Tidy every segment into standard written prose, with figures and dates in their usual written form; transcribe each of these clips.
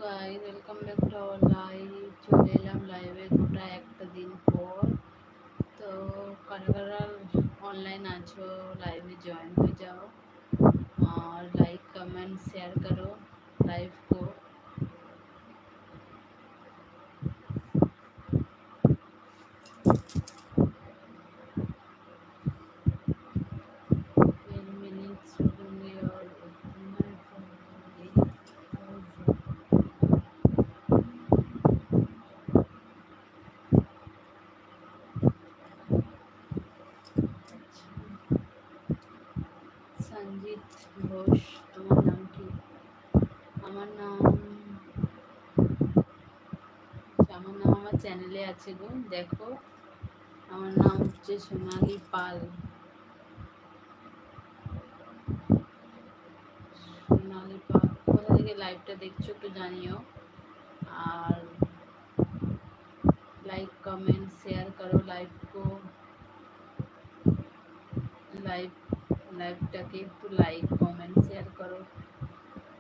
Guys, welcome back to our live. চলে এলাম লাইভে গোটা একটা দিন পর। তো কারা কারা অনলাइन আছো लाइव में ज्वाइन हो जाओ और लाइक कमेंट शेयर करो लाइव को। मिनट्स दूंगी और সঞ্জিত ঘোষ, তোমার নাম কি? আমার নাম আমার চ্যানেলে আছে গো, দেখো। আমার নাম হচ্ছে সোনালী পাল। সোনালী পাল কোথা থেকে লাইভটা দেখছো একটু জানিও। আর लाइक कमेंट शेयर करो लाइव को। লাইভটাকে একটু লাইক কমেন্ট শেয়ার করো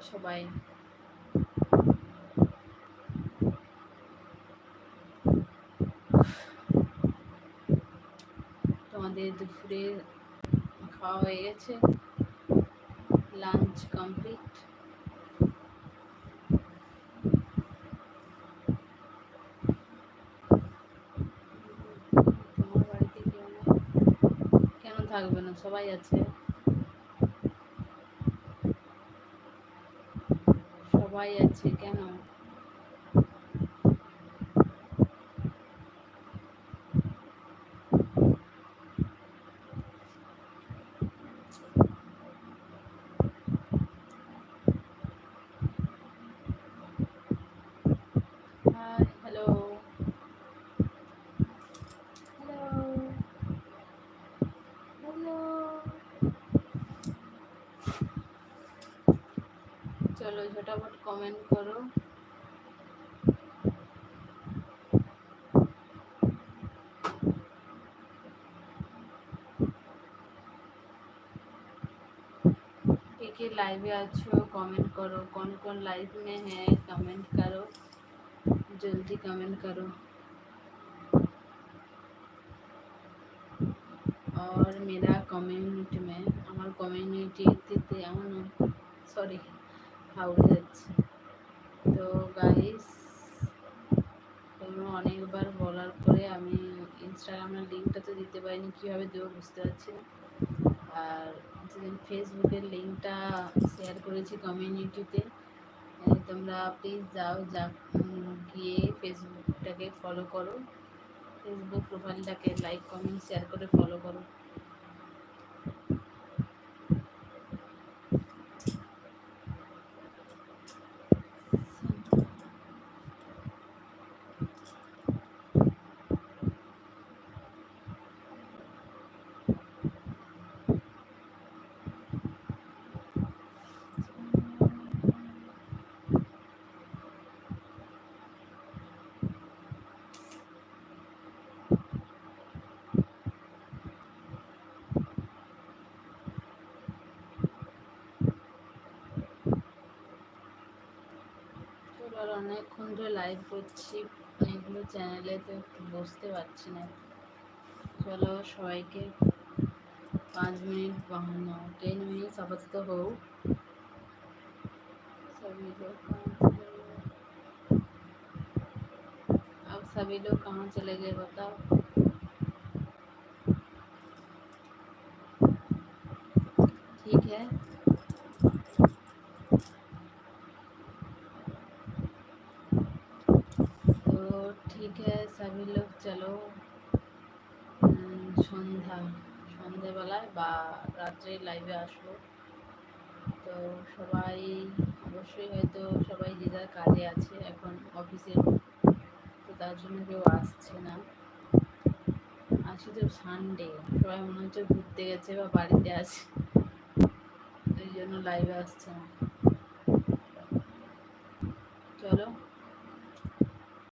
সবাই। তোমাদের দুপুরে খাওয়া হয়ে গেছে? Lunch complete? তোমার বাড়িতে কেউ নেই? কেন থাকবে না, সবাই আছে। সবাই আছে কেন? Hi, hello hello hello. চলো ঝটাপট কমেন্ট করো। के लाइव में अच्छो कमेंट करो, कौन कौन लाइव में है कमेंट करो, जल्दी कमेंट करो। और मेरा कम्युनिटी में हमार कम्युनिटीते सॉरी हाउड़े যাচ্ছে। তো গাইস, তোমরা অনেকবার বলার পরে আমি ইনস্টাগ্রামের লিঙ্কটা তো দিতে পারিনি, কীভাবে দেবো বুঝতে পারছি না। আর যেদিন ফেসবুকের লিঙ্কটা শেয়ার করেছি কমিউনিটিতে, তোমরা প্লিজ গিয়ে ফেসবুকটাকে ফলো করো, ফেসবুক প্রোফাইলটাকে লাইক কমেন্ট শেয়ার করে ফলো করো। আর অনেকক্ষণ ধরে লাইভ করছি, অনেকগুলো চ্যানেলে, তো একটু বুঝতে পারছি না। চলো সবাইকে 5 मिनट 10 मिनट আপাতত হোক। अब सभी लोग कहाँ चले गए बताओ। ठीक है, तो ठीक है सभी लोग चलो সন্ধ্যাবেলায় বা রাত্রে লাইভে আসবো। তো সবাই অবশ্যই হয়তো সবাই যে যার কাজে আছে এখন অফিসে, তো তার জন্য কেউ আসছে না। আজকে তো সানডে, সবাই মনে হচ্ছে ঘুরতে গেছে বা বাড়িতে আছে, এই জন্য লাইভে আসছে না। চলো